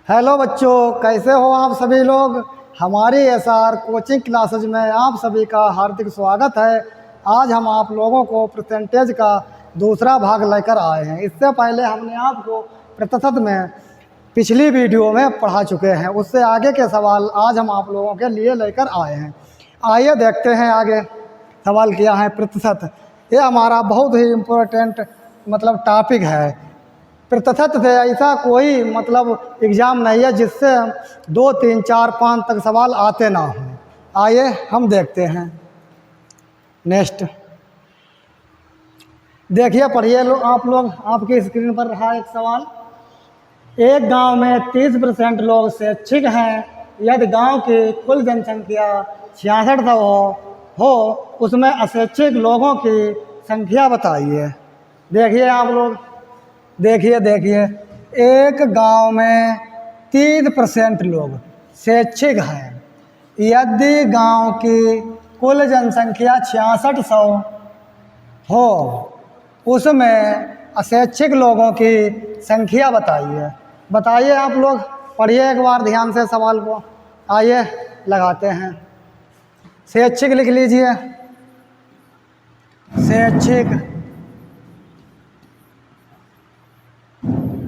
Hello बच्चों, कैसे हो आप सभी लोग। हमारी एसआर कोचिंग क्लासेज में आप सभी का हार्दिक स्वागत है। आज हम आप लोगों को परसेंटेज का दूसरा भाग लेकर आए हैं। इससे पहले हमने आपको प्रतिशत में पिछली वीडियो में पढ़ा चुके हैं। उससे आगे के सवाल आज हम आप लोगों के लिए लेकर आए हैं। आइए देखते हैं आगे सवाल किया है प्रतिशत। ये हमारा बहुत ही इम्पोर्टेंट टॉपिक है। प्रतिशत से ऐसा कोई एग्ज़ाम नहीं है जिससे 2, 3, 4, 5 तक सवाल आते ना हों। आइए हम देखते हैं। नेक्स्ट देखिए, पढ़िए आप लोग। आपकी स्क्रीन पर रहा एक सवाल। एक गांव में 30% लोग शैक्षिक हैं। यदि गांव की कुल जनसंख्या 6600 हो उसमें अशैक्षिक लोगों की संख्या बताइए। देखिए आप लोग, देखिए एक गांव में 30% लोग शैक्षिक हैं। यदि गांव की कुल जनसंख्या 6600 हो उसमें अशैक्षिक लोगों की संख्या बताइए आप लोग। पढ़िए एक बार ध्यान से सवाल को। आइए लगाते हैं। शैक्षिक लिख लीजिए,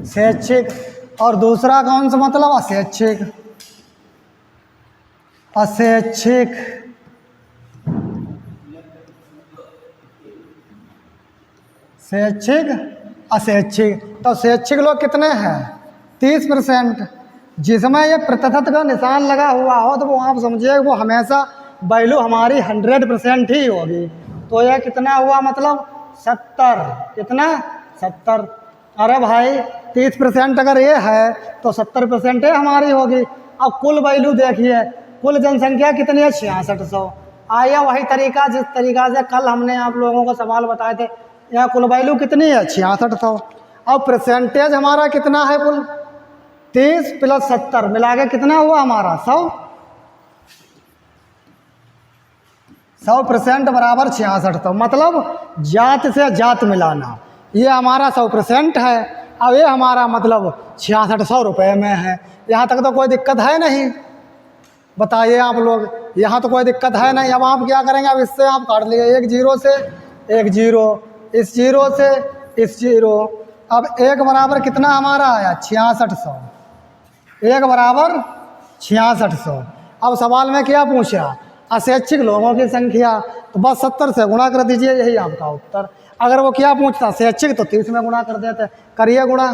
शैक्षिक। और दूसरा कौन सा अशैक्षिक। तो शैक्षिक लोग कितने हैं? 30%। जिसमें ये प्रतिशत का निशान लगा हुआ हो तो वो आप समझिए वो हमेशा वैल्यू हमारी 100% ही होगी। तो यह कितना हुआ 70। कितना? 70। अरे भाई 30% अगर ये है तो 70% है हमारी होगी। अब कुल वैल्यू देखिए, कुल जनसंख्या कितनी है? 6600। आया वही तरीका जिस तरीका से कल हमने आप लोगों को सवाल बताए थे। यहाँ कुल वैल्यू कितनी है? 6600। अब परसेंटेज हमारा कितना है? कुल 30 + 70 मिला के कितना हुआ हमारा? 100% बराबर 6600। मतलब जात से जात मिलाना। ये हमारा 100% है। अब ये हमारा 6600 रुपये में है। यहाँ तक तो कोई दिक्कत है नहीं। बताइए आप लोग, यहाँ तो कोई दिक्कत है नहीं। अब आप क्या करेंगे? अब इससे आप काट लिए, एक जीरो से एक जीरो, इस जीरो से इस जीरो। अब एक बराबर कितना हमारा आया? 6600। एक बराबर 6600। अब सवाल में क्या पूछा? अशैक्षिक लोगों की संख्या। तो बस 70 से गुणा कर दीजिए, यही आपका उत्तर। अगर वो क्या पूछता शैक्षिक तो 30 में गुणा कर देते। करिए गुणा,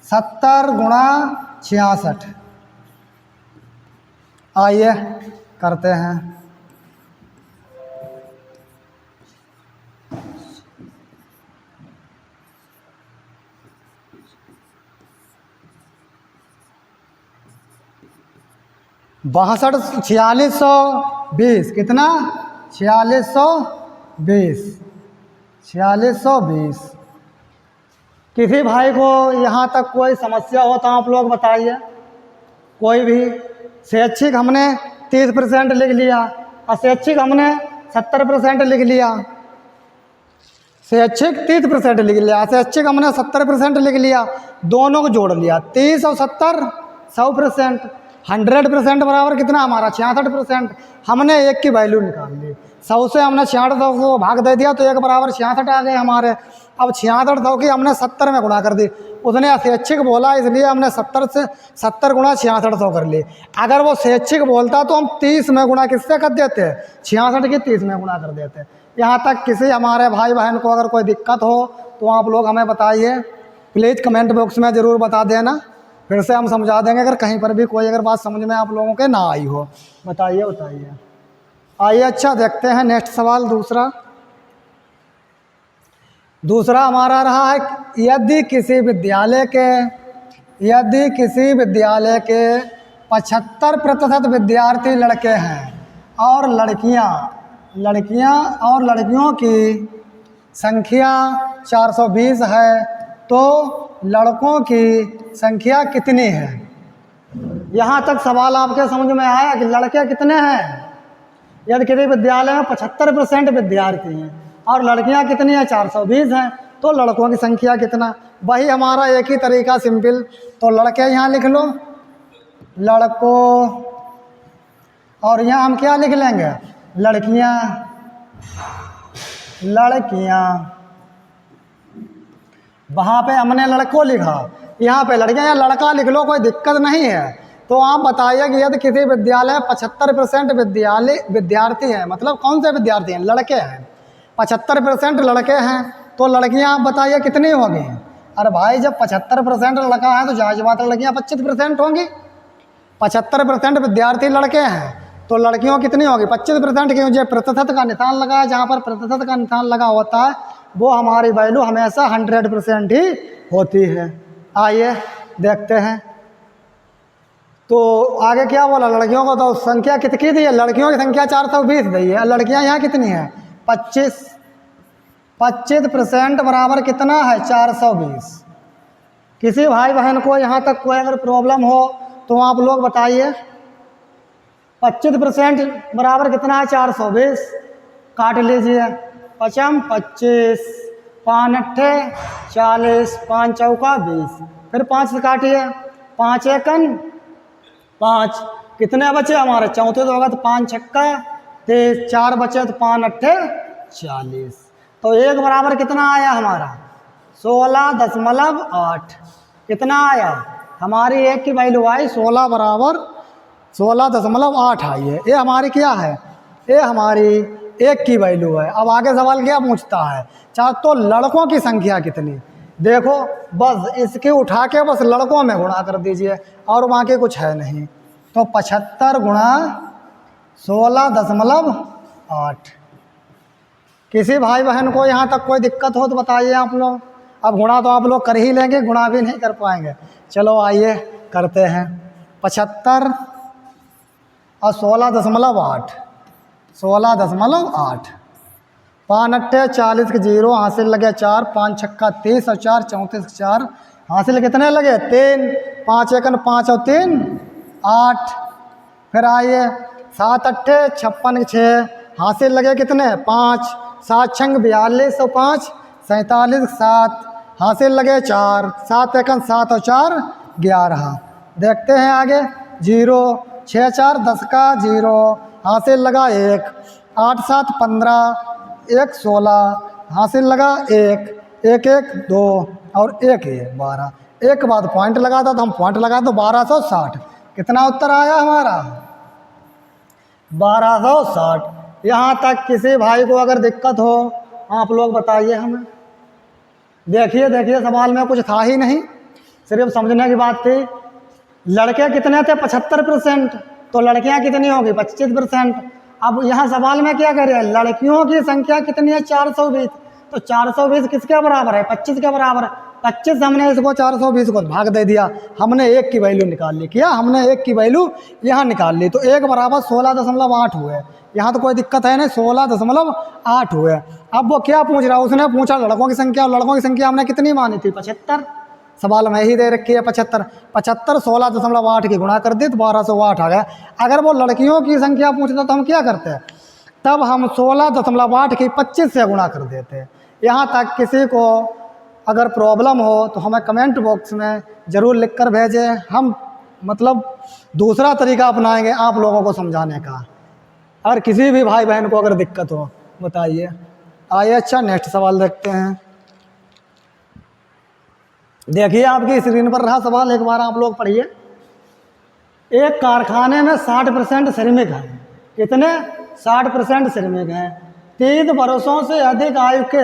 70 × 66। आइए करते हैं। बासठ 4620। कितना? 4620। किसी भाई को यहाँ तक कोई समस्या हो तो आप लोग बताइए। कोई भी। शैक्षिक हमने 30% लिख लिया, अशैक्षिक हमने 70% लिख लिया। शैक्षिक 30% लिख लिया, अशैक्षिक हमने 70% लिख लिया। दोनों को जोड़ लिया, 30 और 70 100%। 100% बराबर कितना हमारा? 66%। हमने एक की वैल्यू निकाल ली। 100 से हमने 6600 को भाग दे दिया तो एक बराबर 66 आ गए हमारे। अब 6600 की हमने 70 में गुणा कर दी। उसने अशैक्षिक बोला इसलिए हमने 70 से 70 × 6600 कर ली। अगर वो शैक्षिक बोलता तो हम 30 में गुणा किससे कर देते? 66 की 30 में गुणा कर देते। यहाँ तक किसी हमारे भाई बहन को अगर कोई दिक्कत हो तो आप लोग हमें बताइए। प्लीज़ कमेंट बॉक्स में ज़रूर बता देना, फिर से हम समझा देंगे। अगर कहीं पर भी कोई अगर बात समझ में आप लोगों के ना आई हो बताइए। आइए अच्छा देखते हैं नेक्स्ट सवाल। दूसरा हमारा रहा है, यदि किसी विद्यालय के 75% विद्यार्थी लड़के हैं और लड़कियों की संख्या 420 है तो लड़कों की संख्या कितनी है? यहाँ तक सवाल आपके समझ में आया कि लड़के कितने हैं? यदि किसी विद्यालय में 75% विद्यार्थी हैं और लड़कियां कितनी हैं? 420 हैं। तो लड़कों की संख्या कितना, वही हमारा एक ही तरीका सिंपल। तो लड़के यहाँ लिख लो लड़कों, और यहाँ हम क्या लिख लेंगे लड़कियाँ, लड़कियाँ। वहाँ पे हमने लड़कों लिखा, यहाँ पे लड़कियाँ, यहाँ लड़का लिख लो, कोई दिक्कत नहीं है। तो आप बताइए कि यदि किसी विद्यालय 75% विद्यार्थी हैं, मतलब कौन से विद्यार्थी हैं, लड़के हैं, 75% लड़के हैं, तो लड़कियाँ आप बताइए कितनी होंगी। अरे भाई जब 75% लड़का है तो जायज़ बात है लड़कियाँ 25% होंगी। 75% विद्यार्थी लड़के हैं तो लड़कियों कितनी होगी 25%। क्यों, जो प्रतिशत का निशान लगा है, जहाँ पर प्रतिशत का निशान लगा होता है वो हमारी वैल्यू हमेशा 100% ही होती है। आइए देखते हैं। तो आगे क्या बोला, लड़कियों को तो संख्या कितनी दी है, लड़कियों की संख्या 420 दी है, लड़कियां यहाँ कितनी है 25% बराबर कितना है 420। किसी भाई बहन को यहाँ तक कोई अगर प्रॉब्लम हो तो आप लोग बताइए। 25% बराबर कितना है 420, काट लीजिए। 5 25, 5 अट्ठे 40, 5 चौका 20, फिर 5 से काटिए, 5 एकन 5, कितने बचे हमारे 34 होगा तो 5 छक्का 23, 4 बचे तो 5 अट्ठे 40। तो एक बराबर कितना आया हमारा 16.8। कितना आया, हमारी एक की वैल्यू आई 16 बराबर 16.8 आई है। ये हमारी क्या है, ये हमारी एक की वैल्यू है। अब आगे सवाल क्या पूछता है, तो लड़कों की संख्या कितनी, देखो बस इसके उठा के बस लड़कों में गुणा कर दीजिए और बाकी कुछ है नहीं। तो 75 गुणा 16.8। किसी भाई बहन को यहाँ तक कोई दिक्कत हो तो बताइए आप लोग। अब गुणा तो आप लोग कर ही लेंगे, गुणा भी नहीं कर पाएंगे। चलो आइए करते हैं। 75 और 16.8, 16.8। 5 अट्ठे 40 के 0 हासिल लगे 4, 5 छक्का 30 और 4 34 4 हासिल कितने लगे 3, 5 एकन 5 और 3 8। फिर आइए 7 अट्ठे 56 के 6 हासिल लगे कितने 5, 7 छंग 42 और 5 47 7 हासिल लगे 4, 7 एकन 7 और 4 11। देखते हैं आगे 0 6 4 10 का 0 हासिल लगा 1, 8 7 15 1 16 हासिल लगा 1 1 1 2 और 1 1 12। एक के बाद पॉइंट लगाता तो हम पॉइंट लगा तो 1260। कितना उत्तर आया हमारा 1260। यहाँ तक किसी भाई को अगर दिक्कत हो आप लोग बताइए हमें। देखिए देखिए सवाल में कुछ था ही नहीं, सिर्फ समझने की बात थी। लड़के कितने थे 75%, तो लड़कियां कितनी होगी 25%। अब यहाँ सवाल में क्या कह रहे हैं, लड़कियों की संख्या कितनी है 420, तो 420 किसके बराबर है 25 के बराबर है। 25 हमने इसको 420 को भाग दे दिया, हमने 1 की वैल्यू निकाल ली। क्या हमने 1 की वैल्यू यहाँ निकाल ली, तो 1 बराबर 16.8 हुए। यहाँ तो कोई दिक्कत है नहीं, 16.8 हुए। अब वो क्या पूछ रहा है, उसने पूछा लड़कों की संख्या, और लड़कों की संख्या हमने कितनी मानी थी 75। सवाल में ही दे रखी है 75, 16.8 की गुणा कर दी तो 1208 आ गया। अगर वो लड़कियों की संख्या पूछता तो हम क्या करते हैं, तब हम 16.8 की 25 से गुणा कर देते। यहाँ तक किसी को अगर प्रॉब्लम हो तो हमें कमेंट बॉक्स में ज़रूर लिख कर भेजें, हम मतलब दूसरा तरीका अपनाएंगे आप लोगों को समझाने का। अगर किसी भी भाई बहन को अगर दिक्कत हो बताइए। आइए अच्छा नेक्स्ट सवाल देखते हैं। देखिए आपकी स्क्रीन पर रहा सवाल, एक बार आप लोग पढ़िए। एक कारखाने में 60% श्रमिक हैं। कितने 60% श्रमिक हैं, 30 वर्षों से अधिक आयु के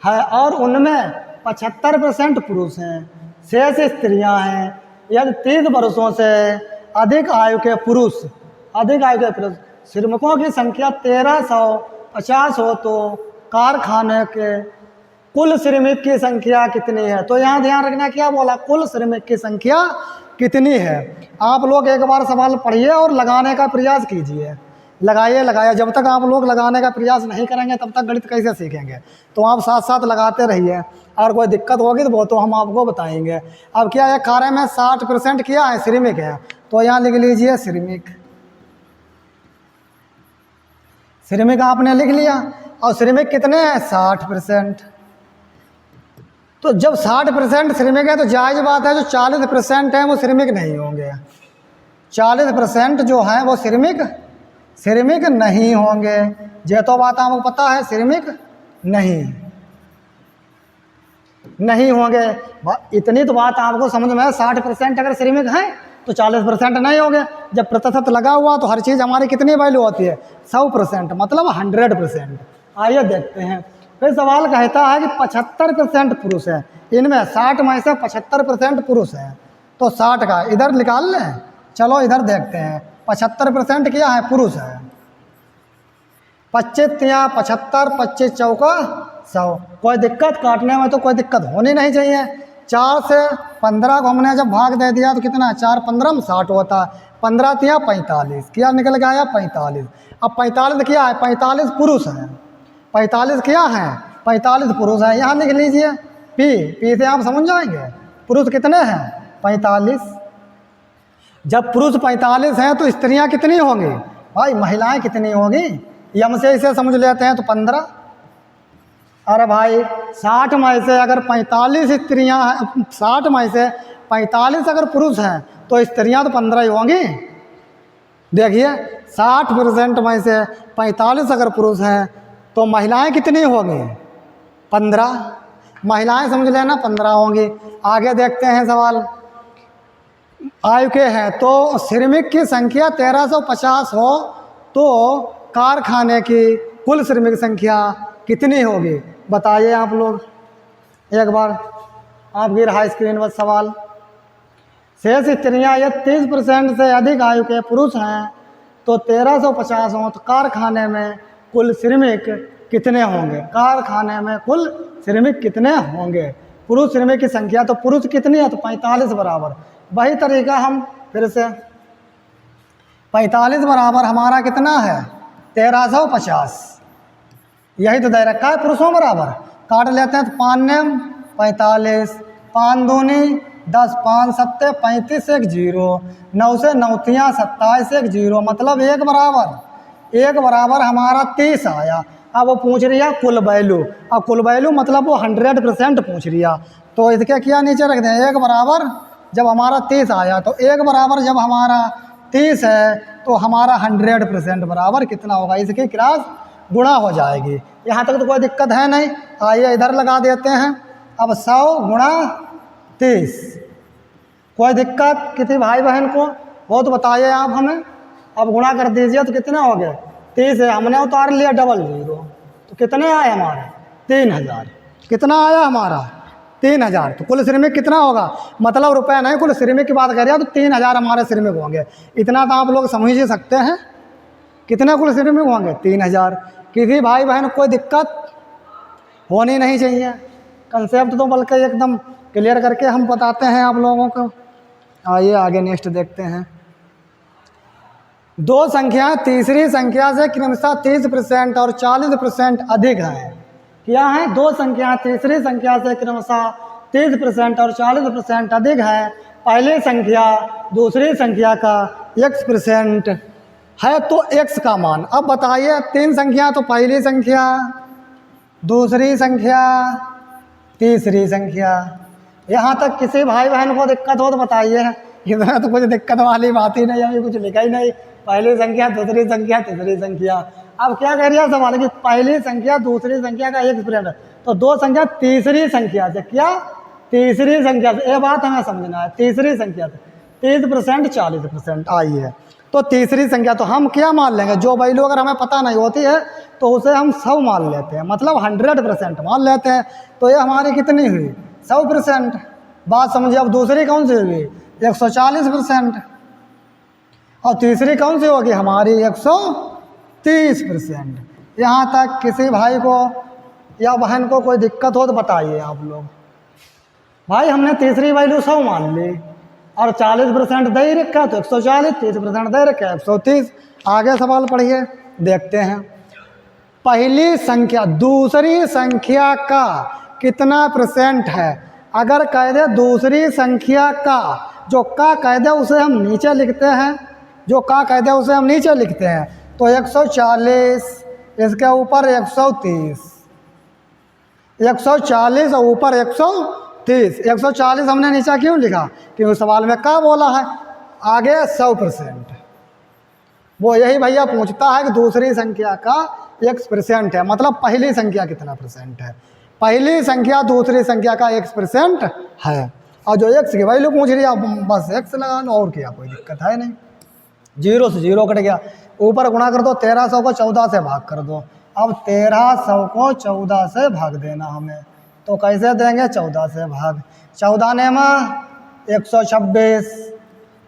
है और उनमें 75% पुरुष हैं, शेष स्त्रियां हैं। यदि 30 वर्षों से अधिक आयु के पुरुष श्रमिकों की संख्या 1350 हो तो कारखाने के कुल श्रमिक की संख्या कितनी है। तो यहाँ ध्यान रखना क्या बोला, कुल श्रमिक की संख्या कितनी है। आप लोग एक बार सवाल पढ़िए और लगाने का प्रयास कीजिए। लगाइए, जब तक आप लोग लगाने का प्रयास नहीं करेंगे तब तक गणित कैसे सीखेंगे। तो आप साथ साथ लगाते रहिए, और कोई दिक्कत होगी तो वो तो हम आपको बताएंगे। अब क्या है, कार्य में 60% किया है श्रमिक है, तो यहाँ लिख लीजिए श्रमिक आपने लिख लिया। और श्रमिक कितने हैं 60%। तो जब 60% श्रमिक है तो जायज़ बात है जो 40% हैं वो श्रमिक नहीं होंगे। 40% जो हैं वो श्रमिक नहीं होंगे। ये तो बात आपको पता है, श्रमिक नहीं होंगे। इतनी तो बात आपको समझ में है। 60% अगर श्रमिक हैं तो 40% नहीं होंगे। जब प्रतिशत लगा हुआ तो हर चीज़ हमारी कितनी वैल्यू होती है? 100%, मतलब 100%। आइए देखते हैं। फिर सवाल कहता है कि 75% पुरुष है, इनमें 60 में से 75% पुरुष हैं, तो 60 का इधर निकाल लें। चलो इधर देखते हैं। 75% क्या है? पुरुष है। 25 तिया 75, 25 चौका 100। कोई दिक्कत काटने में तो कोई दिक्कत होनी नहीं चाहिए। 4 से 15 को हमने जब भाग दे दिया तो कितना? 4 15 में 60 होता है। 15 तिया 45, क्या निकल गया? 45। अब 45 क्या है? 45 पुरुष है। 45 क्या है? 45 पुरुष है। यहाँ लिख लीजिए पी से आप समझ जाएंगे पुरुष कितने हैं? 45। जब पुरुष 45 हैं तो स्त्रियां कितनी होंगी? भाई महिलाएं कितनी होंगी? यम से इसे समझ लेते हैं तो 15। अरे भाई 60 में से अगर 45 स्त्रियां हैं, 60 में से 45 अगर पुरुष हैं तो स्त्रियां तो 15 ही होंगी। देखिए 60% में से 45 अगर पुरुष हैं तो महिलाएं कितनी होंगी? 15। महिलाएं समझ लेना 15 होंगी। आगे देखते हैं सवाल। आयु के हैं तो श्रमिक की संख्या 1350 हो तो कारखाने की कुल श्रमिक संख्या कितनी होगी? बताइए आप लोग एक बार। आपकी रहा स्क्रीन पर सवाल। शेष स्त्रियाँ यदि 30% से अधिक आयु के पुरुष हैं तो 1350 हो तो कारखाने में कुल श्रमिक कितने होंगे? कारखाने में कुल श्रमिक कितने होंगे? पुरुष श्रमिक की संख्या तो पुरुष कितनी है? तो 45 बराबर। वही तरीका हम फिर से 45 बराबर हमारा कितना है? 1350। यही तो दे रखा है पुरुषों बराबर। काट लेते हैं तो 5 नेम 45, 5 दूनी 10, 5 सत्ते 35, 1 0, 9 से 9 तियाँ 27, 1 0, मतलब 1 बराबर हमारा 30 आया। अब वो पूछ रही है कुल वैल्यू। अब कुल वैल्यू मतलब वो 100% पूछ रही है, तो इसके क्या नीचे रख दें? 1 बराबर जब हमारा 30 आया तो 1 बराबर जब हमारा 30 है तो हमारा 100% बराबर कितना होगा? इसकी क्लास गुणा हो जाएगी। यहाँ तक तो कोई दिक्कत है नहीं। आइए इधर लगा देते हैं। अब 100 गुणा 30, कोई दिक्कत किसी भाई बहन को हो तो बताइए आप हमें। अब गुणा कर दीजिए तो कितना हो गया? 30 है, हमने उतार लिया 00, तो कितने आए हमारे? 3000। कितना आया हमारा? 3000। तो कुल श्रमिक कितना होगा? मतलब रुपए नहीं, कुल श्रमिक की बात कर रहे हैं तो 3000 हमारे श्रमिक होंगे। इतना तो आप लोग समझ ही सकते हैं। कितने कुल श्रमिक होंगे? 3000। किसी भाई बहन को कोई दिक्कत होनी नहीं चाहिए। कंसेप्ट तो बल्कि एकदम क्लियर करके हम बताते हैं आप लोगों को। आइए आगे नेक्स्ट देखते हैं। दो संख्याएं तीसरी संख्या से क्रमशः 30% और 40% अधिक हैं। क्या है? दो संख्याएं तीसरी संख्या से क्रमशः 30% और 40% अधिक है। पहली संख्या दूसरी संख्या का x% है तो x का मान। अब बताइए 3 संख्या तो पहली संख्या, दूसरी संख्या, तीसरी संख्या। यहाँ तक किसी भाई बहन को दिक्कत हो तो बताइए। इतना तो कुछ दिक्कत वाली बात ही नहीं, अभी कुछ लिखा ही नहीं। पहली संख्या दूसरी संख्या तीसरी संख्या। अब क्या कह रही है सवाल कि पहली संख्या दूसरी संख्या का x%, तो दो संख्या तीसरी संख्या से, क्या तीसरी संख्या से, ये बात हमें समझना है। तीसरी संख्या से 30% 40%। आइए तो तीसरी संख्या तो हम क्या मान लेंगे? जो वैल्यू अगर हमें पता नहीं होती है तो उसे हम 100 मान लेते हैं, मतलब 100% मान लेते हैं। तो ये हमारी कितनी हुई? 100%। बात समझिए। अब दूसरी कौन सी हुई? 140%। और तीसरी कौन सी होगी हमारी? 130%। यहाँ तक किसी भाई को या बहन को कोई दिक्कत हो तो बताइए आप लोग। भाई हमने तीसरी वैल्यू 100 मान ली और 40% दे ही रखा तो 140, 30% दे रखा 130। आगे सवाल पढ़िए, देखते हैं। पहली संख्या दूसरी संख्या का कितना % है? अगर कह दे दूसरी संख्या का, जो का कह दे उसे हम नीचे लिखते हैं, जो का कह दे उसे हम नीचे लिखते हैं। तो 140, इसके ऊपर 130। 140 और ऊपर 130। 140 हमने नीचा क्यों लिखा? क्योंकि सवाल में क्या बोला है, आगे 100%। वो यही भैया पूछता है कि दूसरी संख्या का x% है, मतलब पहली संख्या कितना परसेंट है। पहली संख्या दूसरी संख्या का x% है, और जो x की वैल्यू पूछ रही है बस x लगा लो, और क्या, कोई दिक्कत है नहीं। 0 से 0 कट गया, ऊपर गुणा कर दो, 1300 को 14 से भाग कर दो। अब 1300 को 14 से भाग देना हमें, तो कैसे देंगे? 14 से भाग, 14 ने में 126,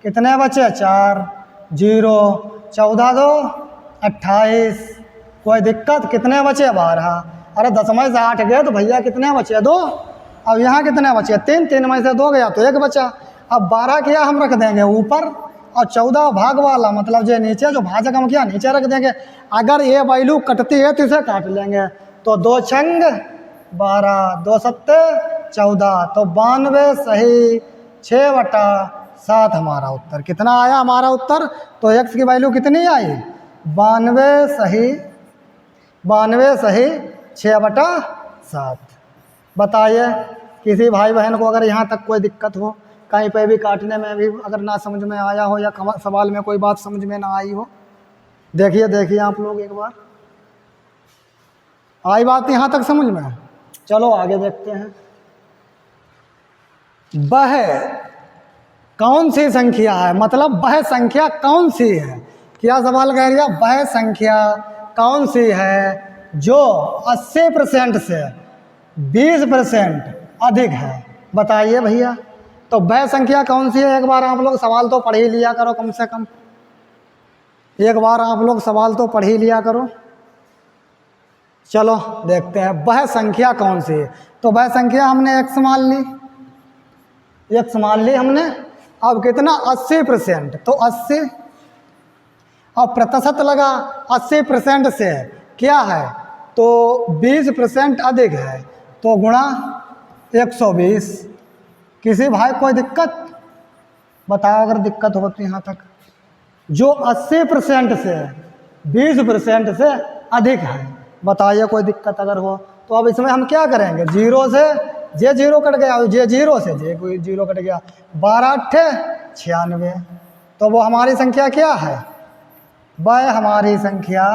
कितने बचे? 4, 0, 14 2 28, कोई दिक्कत? कितने बचे? 12। अरे 10 में से 8 गए तो भैया कितने बचे? 2। अब यहाँ कितने बचे? 3, 3 में से 2 गया तो 1 बचा। अब 12 किया हम रख देंगे ऊपर, और 14 भाग वाला मतलब जो नीचे, जो भाजक हम किया नीचे रख देंगे। अगर ये वैल्यू कटती है तो इसे काट लेंगे, तो 2 छंग 12, 2 सत्ते 14, तो 92 सही 6/7 हमारा उत्तर। कितना आया हमारा उत्तर? तो x की वैल्यू कितनी आई? 92 सही 6/7। बताइए, किसी भाई बहन को अगर यहाँ तक कोई दिक्कत हो, कहीं पे भी काटने में भी अगर ना समझ में आया हो, या सवाल में कोई बात समझ में ना आई हो, देखिए आप लोग एक बार, आई बात यहाँ तक समझ में? चलो आगे देखते हैं। वह कौन सी संख्या है, मतलब वह संख्या कौन सी है? क्या सवाल कह रही है? वह संख्या कौन सी है जो 80% से 20% अधिक है? बताइए भैया। तो वह संख्या कौन सी है? एक बार आप लोग सवाल तो पढ़ ही लिया करो, कम से कम एक बार आप लोग सवाल तो पढ़ ही लिया करो। चलो देखते हैं वह संख्या कौन सी है। तो वह संख्या हमने x मान ली, x मान ली हमने। अब कितना? 80%, तो 80, अब प्रतिशत लगा 80% से क्या है? तो 20% अधिक है, तो गुणा 120। किसी भाई कोई दिक्कत? बताओ अगर दिक्कत होती यहाँ तक। जो 80% से 20% से अधिक है, बताइए कोई दिक्कत अगर हो तो। अब इसमें हम क्या करेंगे? 0 से जे 0 कट गया, जे 0 से जे 0 कट गया, 12 8 96, तो वो हमारी संख्या क्या है? वह हमारी संख्या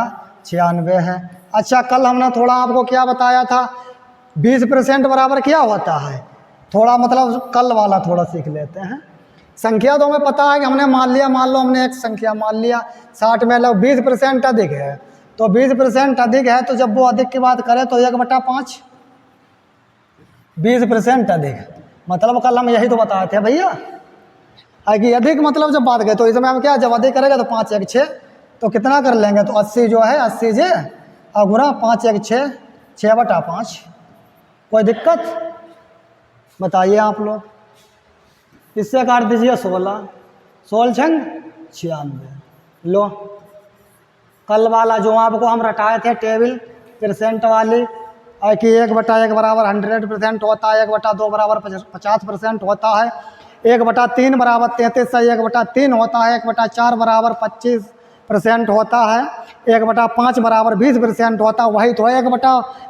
96 है। अच्छा, कल हमने थोड़ा आपको क्या बताया था? 20% बराबर क्या होता है? थोड़ा मतलब कल वाला थोड़ा सीख लेते हैं। संख्या तो हमें पता है कि हमने मान लिया, मान लो हमने एक संख्या मान लिया 60 में, लो 20% अधिक है, तो 20% अधिक है, तो जब वो अधिक की बात करें तो 1/5। 20% अधिक, मतलब कल हम यही तो बताए थे भैया, है कि अधिक मतलब जब बात करें तो इसमें हम क्या, जब अधिक करेगा तो 5 1 6, तो कितना कर लेंगे? तो 80 जो है 80 जे और गुणा 5 1 6, 6/5। कोई दिक्कत? बताइए आप लोग। इससे काट दीजिए 16, 16 छंग 96। लो, कल वाला जो आपको हम रटाए थे टेबल परसेंट वाली, कि 1/1 बराबर 100% होता है, 1/2 बराबर 50% होता है, 1/3 बराबर 33 है, 1/3 होता है, 1/4 बराबर 25% होता है, 1/5 बराबर 20% होता है। वही तो है 1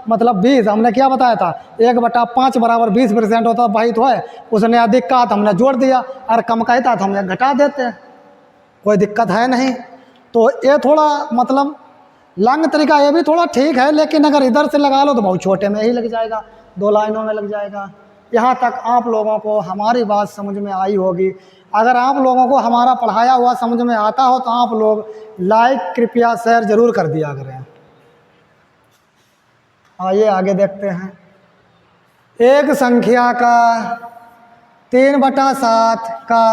मतलब 20, हमने क्या बताया था? 1/5 बराबर 20% होता है, वही तो है। उसने अधिक कहा तो हमने जोड़ दिया, और कम कहता तो हमने घटा देते, कोई दिक्कत है नहीं। तो ये थोड़ा मतलब लंग तरीका, ये भी थोड़ा ठीक है, लेकिन अगर इधर से लगा लो तो बहुत छोटे में ही लग जाएगा, 2 लाइनों में लग जाएगा। यहाँ तक आप लोगों को हमारी बात समझ में आई होगी। अगर आप लोगों को हमारा पढ़ाया हुआ समझ में आता हो तो आप लोग लाइक कृपया शेयर जरूर कर दिया करें। आइए आगे देखते हैं। एक संख्या का 3/7 का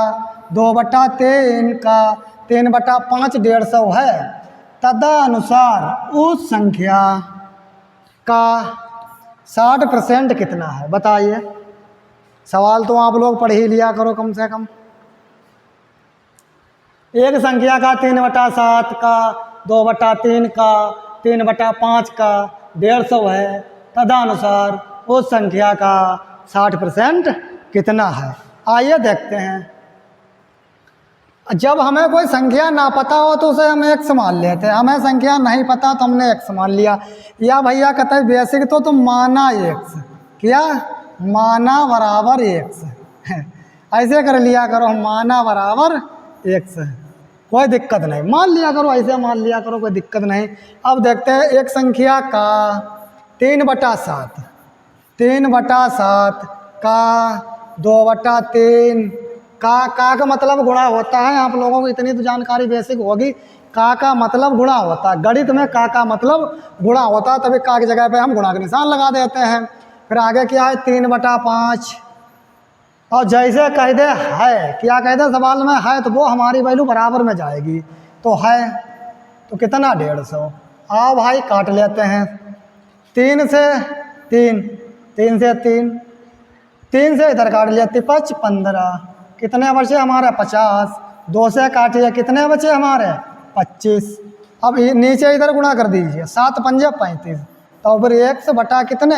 2/3 का 3/5 150 है, तदनुसार उस संख्या का 60% कितना है? बताइए। सवाल तो आप लोग पढ़ ही लिया करो कम से कम। एक संख्या का 3/7 का 2/3 का 3/5 का 150 है, तदनुसार उस संख्या का 60% कितना है? आइए देखते हैं। जब हमें कोई संख्या ना पता हो तो उसे हम एक्स मान लेते हैं, हमें संख्या नहीं पता तो हमने एक्स मान लिया। या भैया कहता है बेसिक तो तुम माना एक्स, क्या माना बराबर एक्स ऐसे कर लिया करो, माना बराबर एक्स, कोई दिक्कत नहीं, मान लिया करो, ऐसे मान लिया करो, कोई दिक्कत नहीं। अब देखते हैं एक संख्या का 3/7, 3/7 का 2/3 का मतलब गुणा होता है। आप लोगों को इतनी तो जानकारी बेसिक होगी, का मतलब गुणा होता है, गणित में का मतलब गुणा होता है, तभी का की जगह पे हम गुणा का निशान लगा देते हैं। फिर आगे क्या है 3/5, और जैसे कह दे है, क्या कह दे सवाल में है तो वो हमारी वैल्यू बराबर में जाएगी, तो है तो कितना 150। आओ भाई काट लेते हैं, 3 से 3, 3 से 3, 3 से इधर काट लिया 5 15, कितने बचे हमारे 50, 2 से काटिए कितने बचे हमारे 25। अब नीचे इधर गुणा कर दीजिए, 7 पंजे 35, तो फिर 1 बटा कितने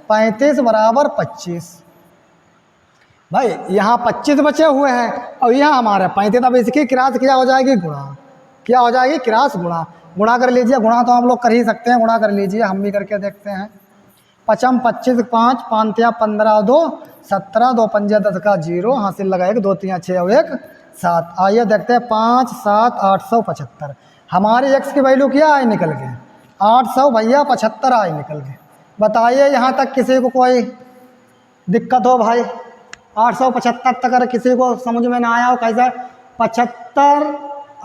35 बराबर 25। भाई यहाँ 25 बचे हुए हैं और यहाँ हमारे 35, अब इसकी क्रास क्या हो जाएगी गुणा, क्या हो जाएगी क्रास गुणा, गुणा कर लीजिए, गुणा तो हम लोग कर ही सकते हैं, गुणा कर लीजिए, हम भी करके देखते हैं। 5 25 5 5 15 2 17, 2 पंजे 10 का 0, हासिल लगाएगा 2 3 6 और 1 7। आइए देखते हैं 5 7 875, हमारी एक्स की वैल्यू क्या आई निकल के 800 भैया 75 आई निकल के। बताइए यहाँ तक किसी को कोई दिक्कत हो भाई, 875 तक अगर किसी को समझ में ना आया हो कैसे 75,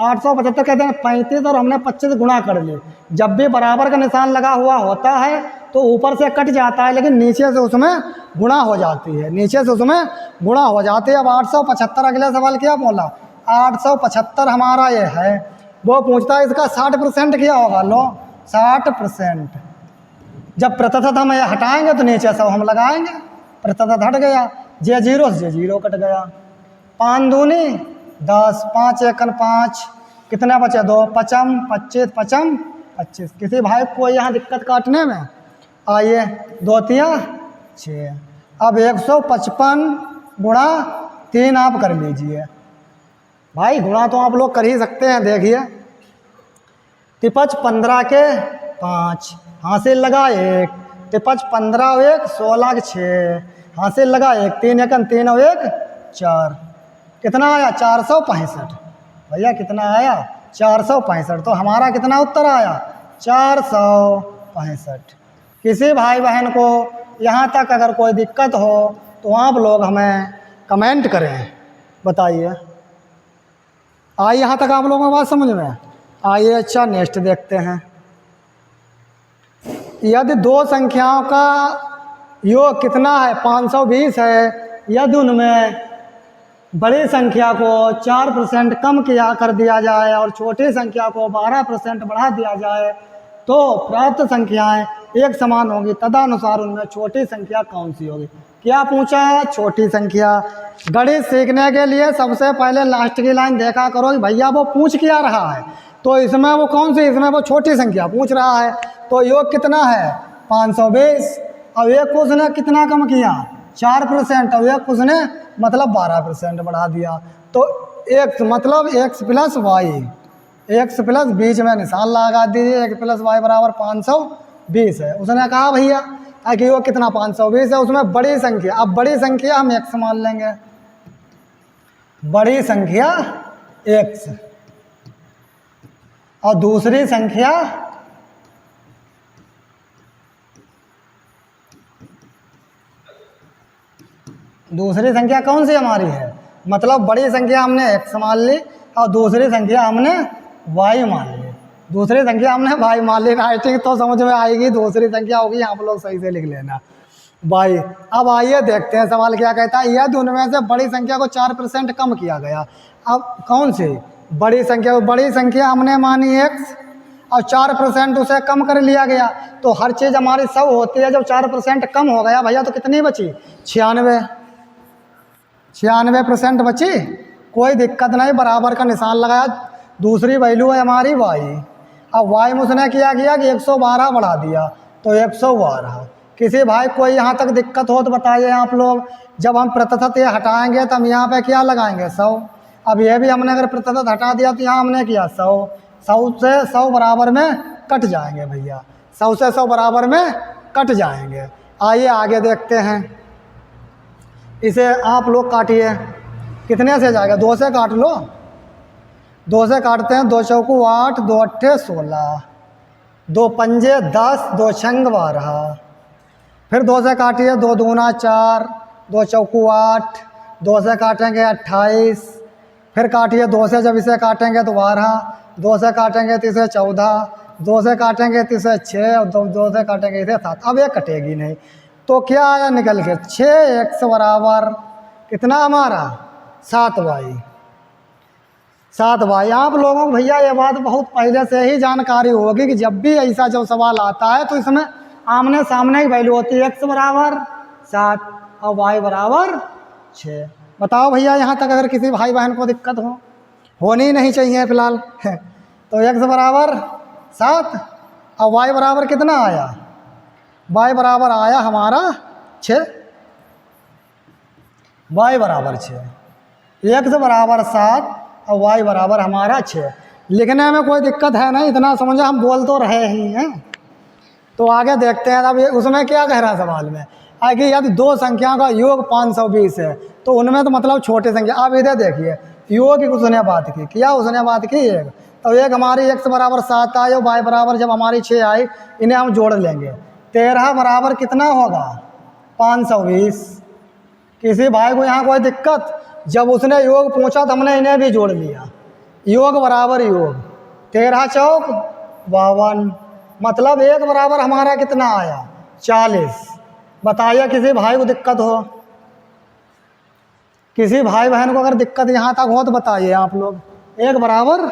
875 कहते हैं 35 और हमने 25 गुणा कर लिए। जब भी बराबर का निशान लगा हुआ होता है तो ऊपर से कट जाता है, लेकिन नीचे से उसमें गुणा हो जाती है, नीचे से उसमें गुणा हो जाती है। अब 875, अगला सवाल क्या बोला 875 हमारा ये है, वो पूछता है इसका 60% क्या होगा, लो 60%। जब प्रतिशत हम ये हटाएंगे तो नीचे से हम लगाएंगे, प्रतिशत हट गया, जे 0 से 0 कट गया, 5 दूनी 10, 5 एकन 5, कितना बचे 2, 5 25 5 25। किसी भाई को यहाँ दिक्कत काटने में, आइए 2 3 6, अब 155 गुणा 3 आप कर लीजिए भाई, गुणा तो आप लोग कर ही सकते हैं। देखिए 53 15 के 5, हासिल लगा 1, 53 15 और 1 16 के 6, हासिल लगा 1, 3 एकन 3 और 1 4, कितना आया 465 भैया, कितना आया 465। तो हमारा कितना उत्तर आया 465। किसी भाई बहन को यहाँ तक अगर कोई दिक्कत हो तो आप लोग हमें कमेंट करें, बताइए। आइए यहाँ तक आप लोगों को बात समझ में आइए। अच्छा नेक्स्ट देखते हैं, यदि दो संख्याओं का योग कितना है 520 है, यदि उनमें बड़ी संख्या को 4% कम किया कर दिया जाए और छोटी संख्या को 12% बढ़ा दिया जाए तो प्राप्त संख्याएं एक समान होगी, तदनुसार उनमें छोटी संख्या कौन सी होगी। क्या पूछा है, छोटी संख्या। गणित सीखने के लिए सबसे पहले लास्ट की लाइन देखा करो कि भैया वो पूछ क्या रहा है, तो इसमें वो कौन सी, इसमें वो छोटी संख्या पूछ रहा है। तो योग कितना है 520, अब एक को उसने कितना कम किया 4%, और एक उसने मतलब 12% बढ़ा दिया, तो x मतलब x plus y, x plus बीच में निशान लगा दीजिए, x प्लस वाई बराबर 520 है। उसने कहा भैया कि वो कितना 520 है, उसमें बड़ी संख्या, अब बड़ी संख्या हम x मान लेंगे, बड़ी संख्या x और दूसरी संख्या कौन सी हमारी है, मतलब बड़ी संख्या हमने x मान ली और दूसरी संख्या हमने y मान ली, दूसरी संख्या हमने y मान ली। राइटिंग तो समझ में आएगी, दूसरी संख्या होगी, आप लोग सही से लिख लेना y। अब आइए देखते हैं सवाल क्या कहता है, यदि उनमें से बड़ी संख्या को 4% कम किया गया। अब कौन सी बड़ी संख्या, बड़ी संख्या हमने मानी x और 4% उसे कम कर लिया गया, तो हर चीज़ हमारी सब होती है, जब 4% कम हो गया भैया तो कितनी बची 96% बची, कोई दिक्कत नहीं, बराबर का निशान लगाया। दूसरी वैल्यू है हमारी y, अब y में उसने क्या किया कि 112 बढ़ा दिया, तो 112। किसी भाई कोई यहाँ तक दिक्कत हो तो बताइए आप लोग। जब हम प्रतिशत ये हटाएंगे तो हम यहाँ पे क्या लगाएंगे 100, अब ये भी हमने अगर प्रतिशत हटा दिया तो यहाँ हमने किया 100, 100 से 100 बराबर में कट जाएंगे भैया, 100 से 100 बराबर में कट जाएंगे। आइए आगे देखते हैं, इसे आप लोग काटिए, कितने से जाएगा, 2 से काट लो, 2 से काटते हैं, 2 चौकू 8, 2 अट्ठे 16, 2 पंजे 10, 2 छंग 12, फिर 2 से काटिए, 2 दूना 4, 2 चौकू 8, 2 से काटेंगे 28, फिर काटिए 2 से, जब इसे काटेंगे तो 12, 2 से काटेंगे तो इसे 14, 2 से काटेंगे तो इसे 6 और 2 से काटेंगे इसे 7। अब ये कटेगी नहीं, तो क्या आया निकल के 6x बराबर कितना हमारा 7y। 7y। आप लोगों को भैया ये बात बहुत पहले से ही जानकारी होगी कि जब भी ऐसा जो सवाल आता है तो इसमें आमने सामने की वैल्यू होती है, x बराबर 7 और y बराबर 6। बताओ भैया यहाँ तक अगर किसी भाई बहन को दिक्कत होनी नहीं चाहिए फिलहाल तो x बराबर 7 और y बराबर कितना आया, y बराबर आया हमारा 6, y बराबर 6, x बराबर 7 और y बराबर हमारा 6। लिखने में कोई दिक्कत है नहीं, इतना समझो, हम बोल तो रहे ही हैं। तो आगे देखते हैं, अब उसमें क्या कह रहा है सवाल में, आगे यदि 2 संख्याओं का योग 520 है तो उनमें तो मतलब छोटे संख्या। अब इधर देखिए, योग की उसने बात की, क्या उसने बात की एक, तो एक हमारी x बराबर 7 आई और y बराबर जब हमारी 6 आई, इन्हें हम जोड़ लेंगे, 13 बराबर कितना होगा 520। किसी भाई को यहाँ कोई दिक्कत, जब उसने योग पूछा तो हमने इन्हें भी जोड़ लिया, योग बराबर योग, 13 चौक 52, मतलब 1 बराबर हमारा कितना आया 40। बताइए किसी भाई को दिक्कत हो, किसी भाई बहन को अगर दिक्कत यहाँ तक हो तो बताइए आप लोग, 1 बराबर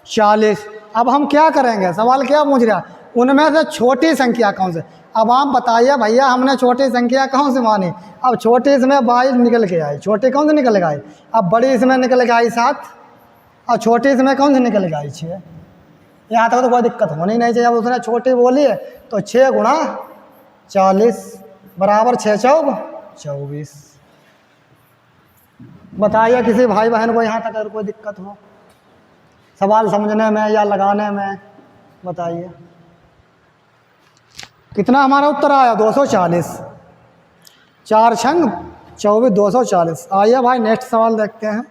40। अब हम क्या करेंगे, सवाल क्या पूछ रहा, उनमें से छोटी संख्या कौन से। अब आप बताइए भैया हमने छोटी संख्या कौन सी मानी, अब छोटी इसमें 22 निकल के आई, छोटी कौन सी निकल गई, अब बड़ी इसमें निकल के आई 7 और छोटी इसमें कौन सी निकल गई 6। यहाँ तक तो कोई दिक्कत होनी नहीं चाहिए। अब उसने छोटी बोली है तो 6 गुणा 40 बराबर 6 चौक 24। बताइए किसी भाई बहन को यहाँ तक अगर कोई दिक्कत हो सवाल समझने में या लगाने में, बताइए। कितना हमारा उत्तर आया 240, 4 छंग 24, 240। आइए भाई नेक्स्ट सवाल देखते हैं।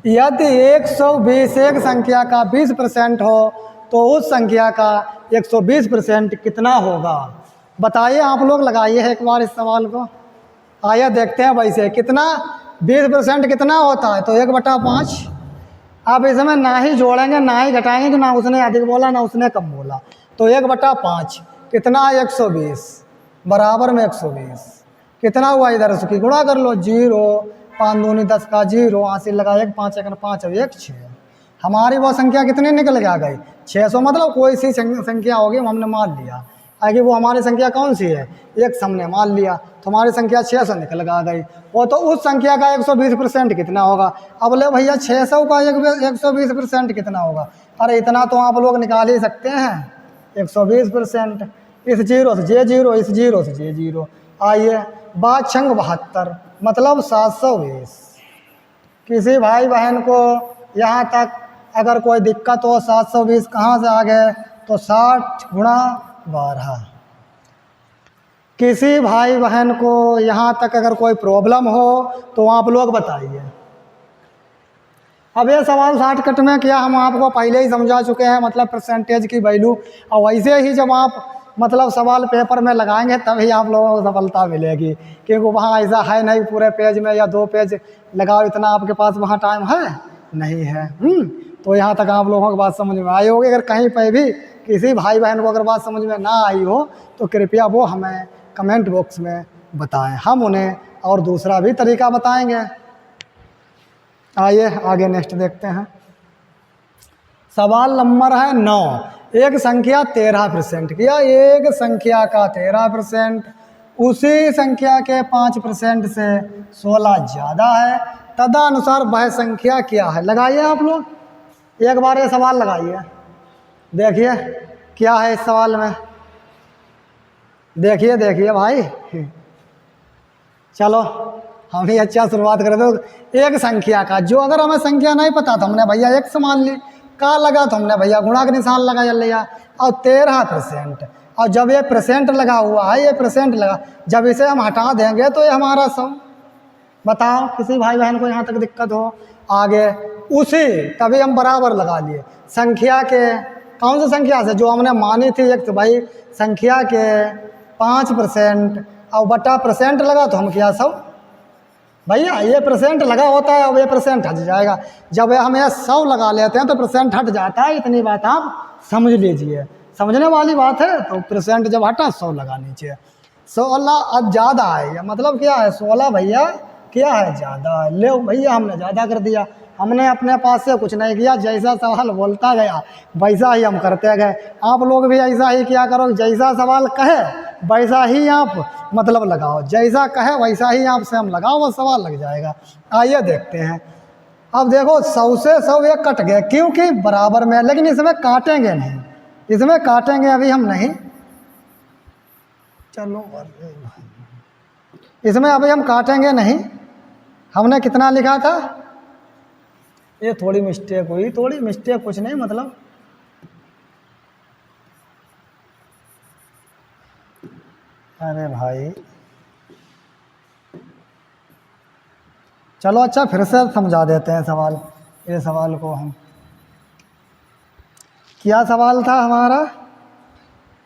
यदि 120 एक संख्या का 20% हो तो उस संख्या का 120% कितना होगा। बताइए आप लोग, लगाइए एक बार इस सवाल को। आइए देखते हैं वैसे कितना 20% कितना होता है, तो 1/5। अब इसमें ना ही जोड़ेंगे ना ही घटाएंगे कि ना उसने अधिक बोला ना उसने कम बोला, तो 1/5 कितना 120 बराबर में 120 कितना हुआ, इधर उसकी गुणा कर लो, 0 5 दूनी 10 का 0, आंसी लगा 1 5 1 5 और 1 6। हमारी वो संख्या कितनी निकल के आ गई 600, मतलब कोई सी संख्या होगी हमने मान लिया आगे वो हमारी संख्या कौन सी है, एक हमने मान लिया तो हमारी संख्या 600 निकल के आ गई। वो तो उस संख्या का 120% कितना होगा। अब ले भैया 600 का 120% कितना होगा, अरे इतना तो आप लोग निकाल ही सकते हैं 120%। इस 0 से J0, इस 0 से J0। आइए 5 छंग 72 मतलब 720। किसी भाई बहन को यहाँ तक अगर कोई दिक्कत हो 720 कहाँ से आ गए, तो 60 गुणा 12। किसी भाई बहन को यहाँ तक अगर कोई प्रॉब्लम हो तो आप लोग बताइए। अब ये सवाल शॉर्टकट में किया, हम आपको पहले ही समझा चुके हैं, मतलब परसेंटेज की वैल्यू। और वैसे ही जब आप मतलब सवाल पेपर में लगाएंगे तभी आप लोगों को सफलता मिलेगी, क्योंकि वहाँ ऐसा है नहीं पूरे पेज में या 2 पेज लगाओ, इतना आपके पास वहाँ टाइम है नहीं है। तो यहाँ तक आप लोगों की बात समझ में आई होगी। अगर कहीं पर भी किसी भाई बहन को अगर बात समझ में ना आई हो तो कृपया वो हमें कमेंट बॉक्स में बताएं, हम उन्हें और दूसरा भी तरीका बताएंगे। आइए आगे नेक्स्ट देखते हैं। सवाल नंबर है 9। एक संख्या 13% किया, एक संख्या का 13% उसी संख्या के 5% से 16 ज़्यादा है, तदनुसार वह संख्या क्या है। लगाइए आप लोग एक बार ये सवाल लगाइए, देखिए क्या है इस सवाल में। देखिए देखिए भाई, चलो हम ही अच्छा शुरुआत करें तो एक संख्या का, जो अगर हमें संख्या नहीं पता तो हमने भैया x मान ली, का लगा तो हमने भैया गुणा का निशान लगा लिया। और 13%, और जब ये परसेंट लगा हुआ है, ये परसेंट लगा, जब इसे हम हटा देंगे तो ये हमारा 100। बताओ किसी भाई बहन को यहाँ तक दिक्कत हो? आगे उसी तभी हम बराबर लगा लिए संख्या के, कौन सी संख्या से? जो हमने मानी थी एक, तो भाई संख्या के 5% और बटा परसेंट लगा तो हम क्या 100। भैया ये परसेंट लगा होता है, अब ये परसेंट हट जाएगा। जब हम ये 100 लगा लेते हैं तो परसेंट हट जाता है। इतनी बात आप समझ लीजिए, समझने वाली बात है। तो परसेंट जब हटा 100 लगा नीचे। 16 अब ज़्यादा है, मतलब क्या है? 16 भैया क्या है? ज़्यादा है। ले भैया हमने ज़्यादा कर दिया, हमने अपने पास से कुछ नहीं किया, जैसा सवाल बोलता गया वैसा ही हम करते गए। आप लोग भी ऐसा ही किया करो, जैसा सवाल कहे वैसा ही आप मतलब लगाओ, जैसा कहे वैसा ही आप से हम लगाओ, वो सवाल लग जाएगा। आइए देखते हैं। अब देखो 100 से 100 ये कट गए क्योंकि बराबर में, लेकिन इसमें काटेंगे नहीं, इसमें काटेंगे अभी हम नहीं। चलो इसमें अभी हम काटेंगे नहीं। हमने कितना लिखा था? ये थोड़ी मिस्टेक हुई, थोड़ी मिस्टेक कुछ नहीं, मतलब अरे भाई चलो अच्छा फिर से समझा देते हैं सवाल। ये सवाल को हम, क्या सवाल था हमारा?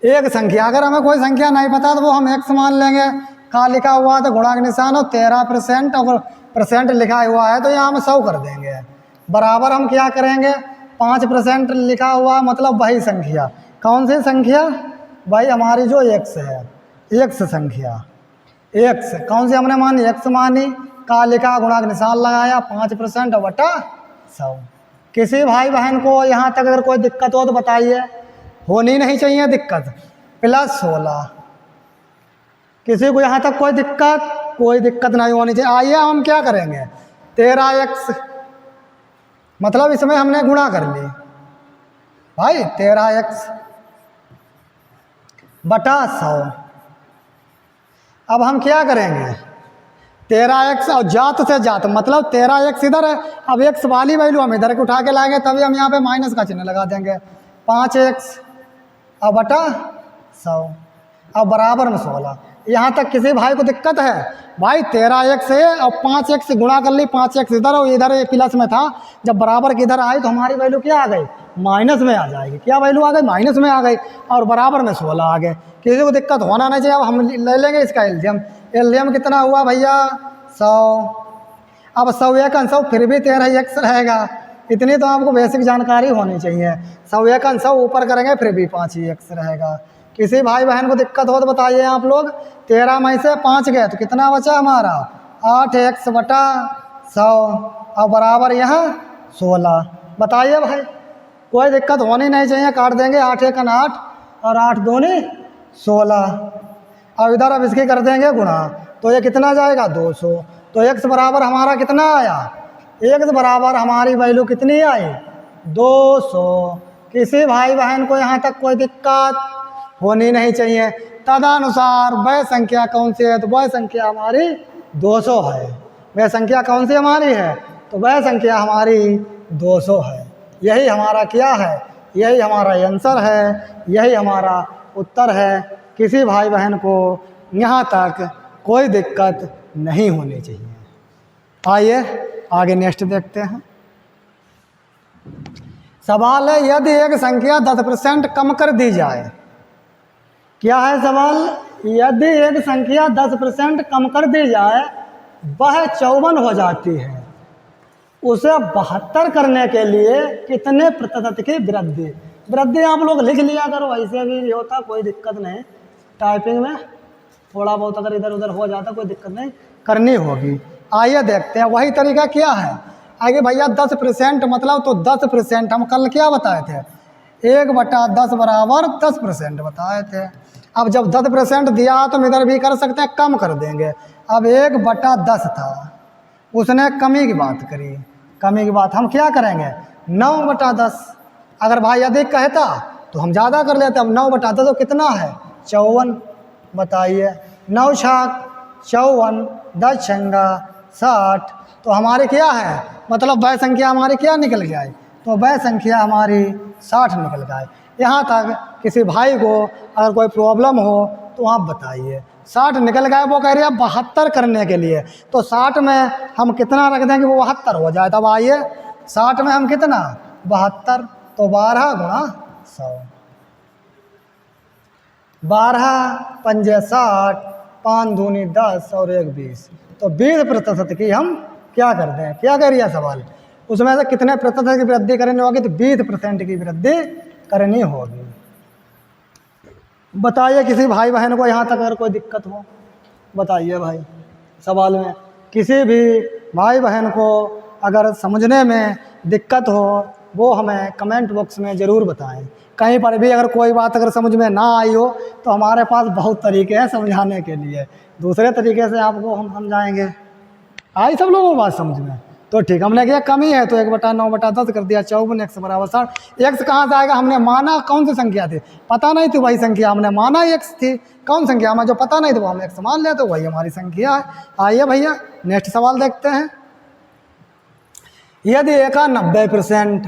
एक संख्या, अगर हमें कोई संख्या नहीं पता तो वो हम x मान लेंगे। का लिखा हुआ तो गुणा का निशान और 13% और परसेंट लिखा हुआ है तो यहाँ हम 100 कर देंगे। बराबर हम क्या करेंगे? 5% लिखा हुआ मतलब वही संख्या, कौन सी संख्या? भाई हमारी जो x है, x संख्या, x कौन सी हमने मानी? x मानी। का लिखा, गुणा का निशान लगाया, 5% बटा 100। किसी भाई बहन को यहाँ तक अगर कोई दिक्कत हो तो बताइए, होनी नहीं चाहिए दिक्कत। +16, किसी को यहाँ तक कोई दिक्कत नहीं होनी चाहिए। आइए हम क्या करेंगे? 13x, मतलब इसमें हमने गुणा कर ली भाई, 13x बटा 100। अब हम क्या करेंगे? 13x और जात से जात, मतलब 13x इधर है, अब x वाली वैल्यू हम इधर के उठा के लाएंगे, तभी हम यहाँ पे माइनस का चिन्ह लगा देंगे। 5x और बटा 100 और बराबर में 16। यहाँ तक किसी भाई को दिक्कत है? भाई 13x है और 5x से गुणा कर ली, 5x इधर और इधर ये प्लस में था, जब बराबर की इधर आई तो हमारी वैल्यू क्या आ गई? माइनस में आ जाएगी। क्या वैल्यू आ गई? माइनस में आ गई, और बराबर में 16 आ गए। किसी को दिक्कत होना नहीं चाहिए। अब हम ले लेंगे इसका एलसीएम। एलसीएम कितना हुआ भैया? 100। अब 100 एक 100 फिर भी 13x रहेगा। इतनी तो आपको बेसिक जानकारी होनी चाहिए। 100 एक 100 ऊपर करेंगे फिर भी 5x रहेगा। किसी भाई बहन को दिक्कत हो तो बताइए आप लोग। 13 में से 5 गए तो कितना बचा हमारा? 8x बटा 100 और बराबर यहाँ 16। बताइए भाई, कोई दिक्कत होनी नहीं चाहिए। काट देंगे, 8 एक 8 और 8 दूनी 16, और इधर अब इसकी कर देंगे गुणा, तो ये कितना जाएगा? 200। तो x बराबर हमारा कितना आया? x बराबर हमारी वैल्यू कितनी आई? 200। किसी भाई बहन को यहाँ तक कोई दिक्कत होनी नहीं चाहिए। तदनुसार वह संख्या कौन सी है? तो वह संख्या हमारी 200 है। वह संख्या कौन सी हमारी है? तो वह संख्या हमारी 200 है। यही हमारा क्या है? यही हमारा आंसर है, यही हमारा उत्तर है। किसी भाई बहन को यहाँ तक कोई दिक्कत नहीं होनी चाहिए। आइए आगे नेक्स्ट देखते हैं। सवाल है, यदि एक संख्या 10% कम कर दी जाए। क्या है सवाल? यदि एक संख्या 10% कम कर दी जाए, वह 54 हो जाती है, उसे 72 करने के लिए कितने प्रतिशत की वृद्धि आप लोग लिख लिया करो, ऐसे भी होता, कोई दिक्कत नहीं। टाइपिंग में थोड़ा बहुत अगर इधर उधर हो जाता कोई दिक्कत नहीं, करनी होगी। आइए देखते हैं वही तरीका क्या है। आगे भैया 10% मतलब तो 10% हम कल क्या बताए थे? 1/10 बराबर 10% बताए थे। अब जब 10% दिया तो हम इधर भी कर सकते हैं, कम कर देंगे। अब 1/10 था, उसने कमी की बात करी, कमी की बात हम क्या करेंगे? 9/10। अगर भाई अधिक कहता तो हम ज़्यादा कर लेते। अब 9/10 तो कितना है? 54। बताइए, 9 छाक 54, 10 छंगा 60, तो हमारी क्या है, मतलब वह संख्या हमारी क्या निकल गया है, तो वह संख्या हमारी 60 निकल गया है। यहाँ तक किसी भाई को अगर कोई प्रॉब्लम हो तो आप बताइए। 60 निकल गया, वो कह रही है 72 करने के लिए, तो 60 में हम कितना रख दें कि वो 72 हो जाए। तब आइए 60 में हम कितना 72, तो 12 गुणा 100, 12 पंजे 60, 5 दूनी 10 और 1 20, तो 20% की हम क्या कर दें, क्या कह रही है सवाल, उसमें से कितने प्रतिशत की वृद्धि करनी होगी, तो 20% की वृद्धि करनी होगी। बताइए किसी भाई बहन को यहाँ तक अगर कोई दिक्कत हो, बताइए भाई, सवाल में किसी भी भाई बहन को अगर समझने में दिक्कत हो वो हमें कमेंट बॉक्स में ज़रूर बताएं। कहीं पर भी अगर कोई बात अगर समझ में ना आई हो तो हमारे पास बहुत तरीके हैं समझाने के लिए, दूसरे तरीके से आपको हम समझाएंगे। आई सब लोगों को बात समझ में, तो ठीक। हमने किया कमी है तो 1/9/10 कर दिया, 54, x बराबर 60। एक्स कहाँ से आएगा, हमने माना कौन सी संख्या थी, पता नहीं थी वही संख्या हमने माना एक्स थी, कौन संख्या हमें जो पता नहीं थी वो हम एक्स मान लिया, तो वही हमारी संख्या है। आइए भैया नेक्स्ट सवाल देखते हैं। यदि ए का 90%,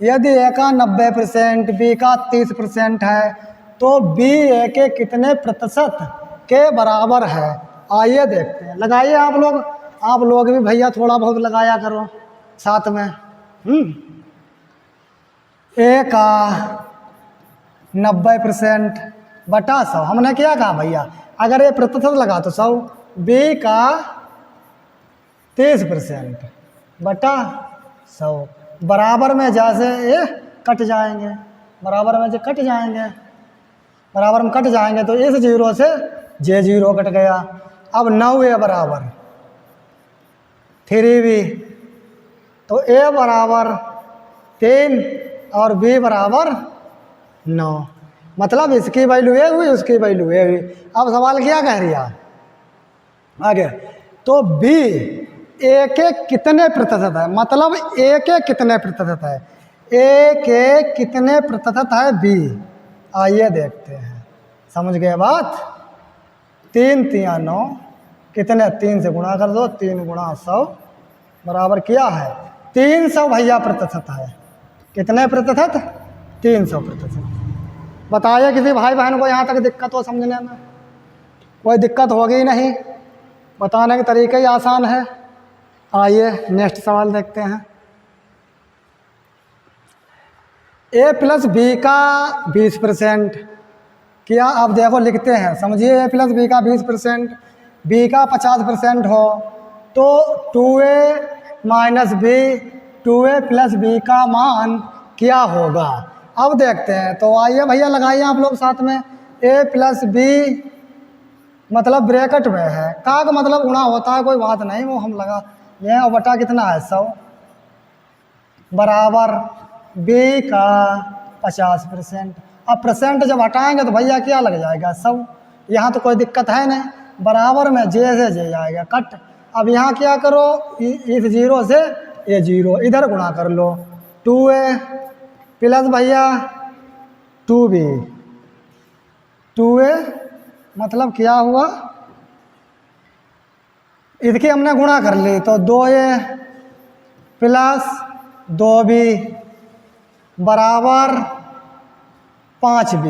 यदि ए का 90%, बी का 30% है, तो बी ए के कितने प्रतिशत के बराबर है। आइए देखते हैं, लगाइए आप लोग भी भैया थोड़ा बहुत लगाया करो साथ में। ए का 90% बटा 100, हमने क्या कहा भैया, अगर ये प्रतिशत लगा तो 100, बी का 30% बटा 100, बराबर में जैसे ये कट जाएंगे, बराबर में जो कट जाएंगे, बराबर में कट जाएंगे, तो इस 0 से जे 0 कट गया। अब 9 ए बराबर 3b, तो ए बराबर 3 और बी बराबर 9, मतलब इसकी वैल्यू ए हुई, उसकी वैल्यू ए हुई। अब सवाल क्या कह रही है आगे, तो बी ए के कितने प्रतिशत है, मतलब ए के कितने प्रतिशत है, ए के कितने प्रतिशत है बी। आइए देखते हैं, समझ गए बात। 3 3 9, कितने, 3 से गुणा कर दो, 3 गुणा 100 बराबर क्या है 300 भैया प्रतिशत है। कितने प्रतिशत, 300%। बताइए किसी भाई बहन को यहाँ तक दिक्कत हो समझने में, कोई दिक्कत होगी नहीं, बताने के तरीके ही आसान है। आइए नेक्स्ट सवाल देखते हैं। ए प्लस बी का 20%, क्या आप देखो लिखते हैं, समझिए ए प्लस बी का 20%, बी का 50% हो तो 2a minus B, 2a plus B का मान क्या होगा। अब देखते हैं, तो आइए भैया लगाइए आप लोग साथ में। ए प्लस बी मतलब ब्रैकेट में है, का मतलब गुणा होता है, कोई बात नहीं, वो हम लगा ये, और बटा कितना है 100 बराबर बी का 50%। अब परसेंट जब हटाएंगे तो भैया क्या लग जाएगा 100, यहाँ तो कोई दिक्कत है नहीं, बराबर में जे से जे जाएगा कट। अब यहाँ क्या करो, इस 0 से ये 0 इधर गुणा कर लो, 2a प्लस भैया 2b, 2a मतलब क्या हुआ, इसकी हमने गुणा कर ली, तो 2a प्लस 2b बराबर 5b।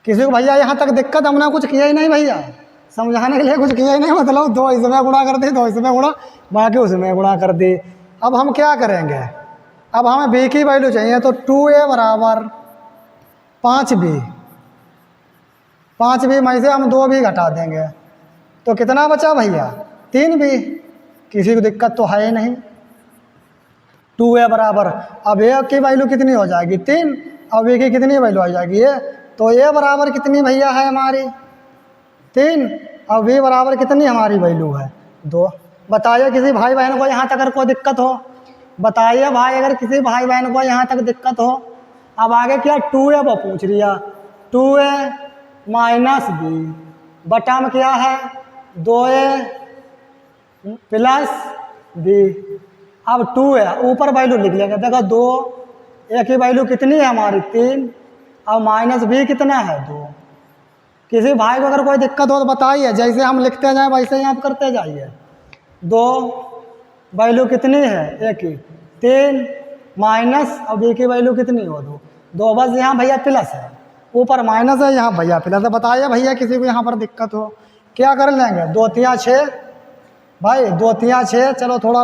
किसी को भैया यहाँ तक दिक्कत, हमने कुछ किया ही नहीं भैया, समझाने के लिए कुछ किया ही नहीं, मतलब 2 इसमें गुणा कर दी, 2 इसमें गुणा, बाकी उसमें गुणा कर दी। अब हम क्या करेंगे, अब हमें b की वैल्यू चाहिए, तो 2a बराबर 5b, 5b में से हम 2b घटा देंगे, तो कितना बचा भैया 3b। किसी को दिक्कत तो है ही नहीं। 2a बराबर, अब a की वैल्यू कितनी हो जाएगी 3, अब b की कितनी वैल्यू आ जाएगी a, तो a बराबर कितनी भैया है हमारी 3, और b बराबर कितनी हमारी वैल्यू है 2। बताइए किसी भाई बहन को यहाँ तक अगर कोई दिक्कत हो, बताइए भाई अगर किसी भाई बहन को यहाँ तक दिक्कत हो। अब आगे क्या 2a वो पूछ लिया, 2a माइनस बी बटा में क्या है 2a प्लस बी। अब 2a ऊपर वैल्यू लिख लेंगे, देखो 2 a की वैल्यू कितनी है हमारी 3, और माइनस बी कितना है 2। किसी भाई को अगर कोई दिक्कत हो तो बताइए, जैसे हम लिखते जाएं वैसे ही आप करते जाइए। दो वैल्यू कितनी है, एक ही, 3 माइनस, अब एक की वैल्यू कितनी हो, दो बस यहाँ भैया प्लस है, ऊपर माइनस है, यहाँ भैया प्लस है। बताइए भैया किसी को यहाँ पर दिक्कत हो, क्या कर लेंगे, 2 3 6 भाई, 2 3 6, चलो थोड़ा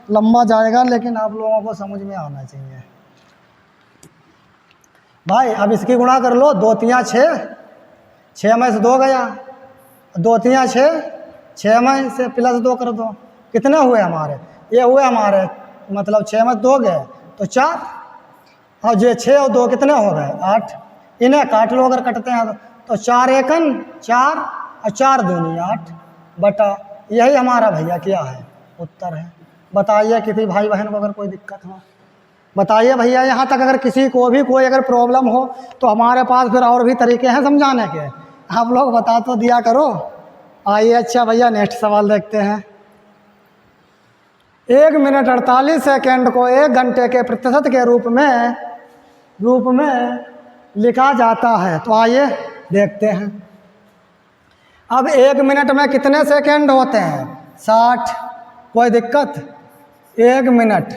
लंबा जाएगा लेकिन आप लोगों को समझ में आना चाहिए भाई। अब इसकी गुणा कर लो, 2 3 6, 6 में से 2 गया, 2 3 6, 6 में से प्लस 2 कर दो, कितने हुए हमारे, ये हुए हमारे, मतलब 6 में 2 गए तो 4, और ये 6 और 2 कितने हो गए, 8, इन्हें काट लो अगर कटते हैं तो 4 एकन 4 और 4 दूनी 8 बटा, यही हमारा भैया क्या है, उत्तर है। बताइए किसी भाई बहन को अगर कोई दिक्कत हो, बताइए भैया। यहाँ तक अगर किसी को भी कोई अगर प्रॉब्लम हो तो हमारे पास फिर और भी तरीके हैं समझाने के, आप लोग बता तो दिया करो। आइए अच्छा भैया नेक्स्ट सवाल देखते हैं। 1 मिनट 48 सेकेंड को 1 घंटे के प्रतिशत के रूप में लिखा जाता है, तो आइए देखते हैं। अब 1 मिनट में कितने सेकेंड होते हैं, 60, कोई दिक्कत, 1 मिनट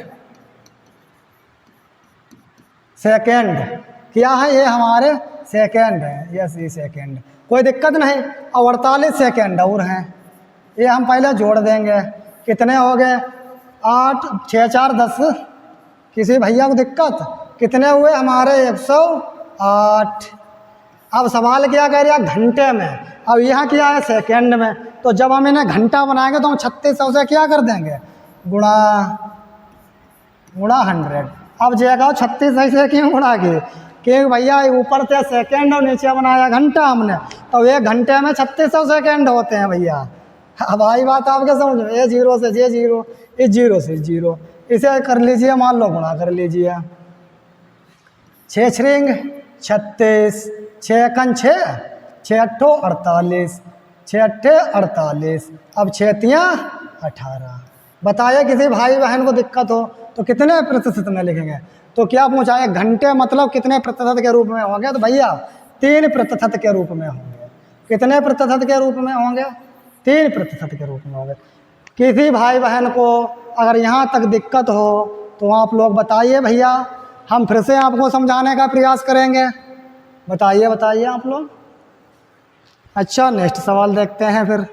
सेकेंड क्या है, ये हमारे सेकेंड है, यस ये सेकेंड, कोई दिक्कत नहीं। और 48 सेकेंड और हैं, ये हम पहले जोड़ देंगे, कितने हो गए, 8 6 4 10, किसी भैया को दिक्कत, कितने हुए हमारे 108। अब सवाल क्या कह रहा है, घंटे में, अब यहाँ क्या है सेकेंड में, तो जब हम इन्हें घंटा बनाएंगे तो हम 3600 से क्या कर देंगे, गुणा 100। अब जगह 36 से क्यों गुणा की, क्योंकि भैया ऊपर से सेकेंड और नीचे बनाया घंटा हमने, तो 1 घंटे में 3600 सेकेंड होते हैं भैया। अब आई बात आपके समझ में, ये 0 से ये 0, इस 0 से 0, इसे कर लीजिए, मान लो गुणा कर लीजिए, 6 छ्रिंग 36, 6 एकन 6, 6 अट्ठो 48, 6 अट्ठे 48, अब 6 तियाँ 18। बताइए किसी भाई बहन को दिक्कत हो तो कितने प्रतिशत में लिखेंगे, तो क्या पूछा है, घंटे मतलब कितने प्रतिशत के रूप में होंगे, तो भैया 3% के रूप में होंगे। कितने प्रतिशत के रूप में होंगे, 3% के रूप में होंगे। किसी भाई बहन को अगर यहाँ तक दिक्कत हो तो आप लोग बताइए भैया, हम फिर से आपको समझाने का प्रयास करेंगे। बताइए आप लोग। अच्छा नेक्स्ट सवाल देखते हैं फिर।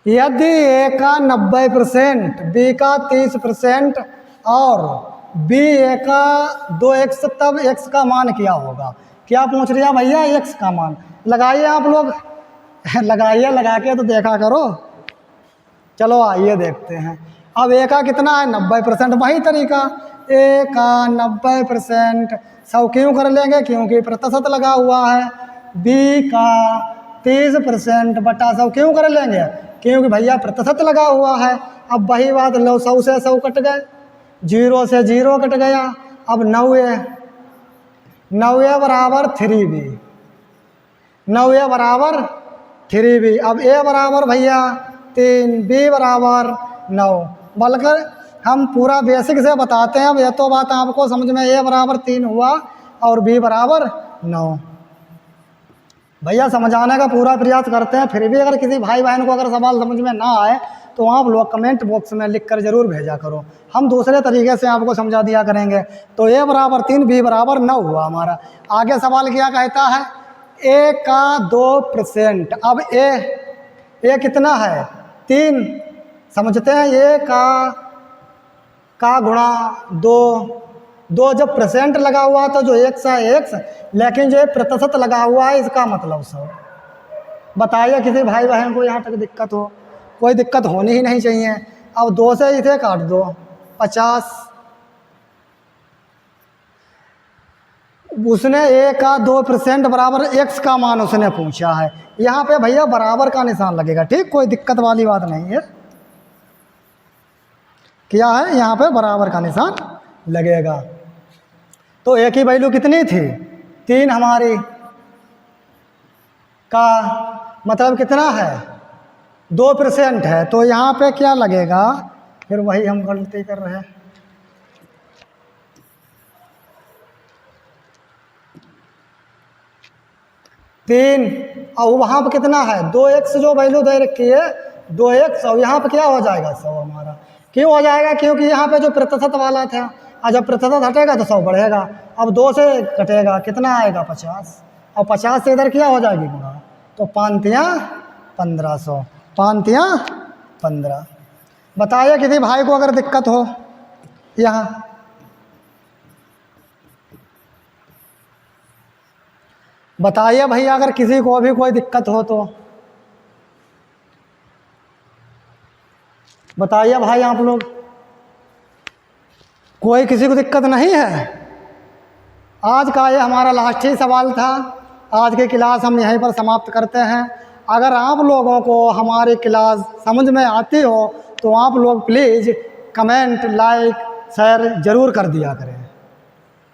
यदि ए का 90%, बी का 30% और बी ए का 2x, तब x का मान क्या होगा, क्या पूछ रहा भैया, x का मान लगाइए आप लोग लगाइए, लगा के तो देखा करो। चलो आइए देखते हैं। अब ए का कितना है, 90%, वही तरीका, ए का 90% 100 क्यों कर लेंगे, क्योंकि प्रतिशत लगा हुआ है। बी का 30% बटा 100 क्यों कर लेंगे, क्योंकि भैया प्रतिशत लगा हुआ है। अब वही बात लो, 100 से 100 कट गए, 0 से 0 कट गया। अब 9 बराबर 3b, 9 बराबर 3b। अब ए बराबर भैया 3, बी बराबर 9, बल्कि हम पूरा बेसिक से बताते हैं। अब ये तो बात आपको समझ में, ए बराबर 3 हुआ और बी बराबर 9। भैया समझाने का पूरा प्रयास करते हैं, फिर भी अगर किसी भाई बहन को अगर सवाल समझ में ना आए तो आप लोग कमेंट बॉक्स में लिखकर ज़रूर भेजा करो, हम दूसरे तरीके से आपको समझा दिया करेंगे। तो ए बराबर 3, बी बराबर 9 हुआ हमारा। आगे सवाल क्या कहता है, ए का 2%। अब ए कितना है, 3, समझते हैं, ए का गुणा 2 जब परसेंट लगा हुआ तो जो x है x, लेकिन जो प्रतिशत लगा हुआ है इसका मतलब 100। बताइए किसी भाई बहन को यहाँ तक दिक्कत हो, कोई दिक्कत होनी ही नहीं चाहिए। अब 2 से इसे काट दो, 50। उसने ए का 2% बराबर x का मान उसने पूछा है, यहाँ पे भैया बराबर का निशान लगेगा, ठीक, कोई दिक्कत वाली बात नहीं है। क्या है, यहाँ पे बराबर का निशान लगेगा। तो ए की वैल्यू कितनी थी, 3 हमारी, का मतलब कितना है, 2% है, तो यहाँ पे क्या लगेगा, फिर वही हम गलती कर रहे हैं। तीन, और वहाँ पर कितना है, 2x जो वैल्यू दे रखी है 2 1 100, यहाँ पे क्या हो जाएगा 100 हमारा। क्यों हो जाएगा? क्योंकि यहाँ पे जो प्रतिशत वाला था, और जब प्रतिशत हटेगा तो 100 बढ़ेगा। अब 2 से घटेगा, कितना आएगा? 50। और 50 से इधर क्या हो जाएगी गुणा, तो 5 तियाँ 1500, 5 तियाँ 15। बताइए किसी भाई को अगर दिक्कत हो यहाँ, बताइए भैया अगर किसी को भी कोई दिक्कत हो तो बताइए भाई आप लोग, कोई किसी को दिक्कत नहीं है? आज का ये हमारा लास्ट ही सवाल था। आज की क्लास हम यहीं पर समाप्त करते हैं। अगर आप लोगों को हमारी क्लास समझ में आती हो तो आप लोग प्लीज़ कमेंट, लाइक, शेयर ज़रूर कर दिया करें।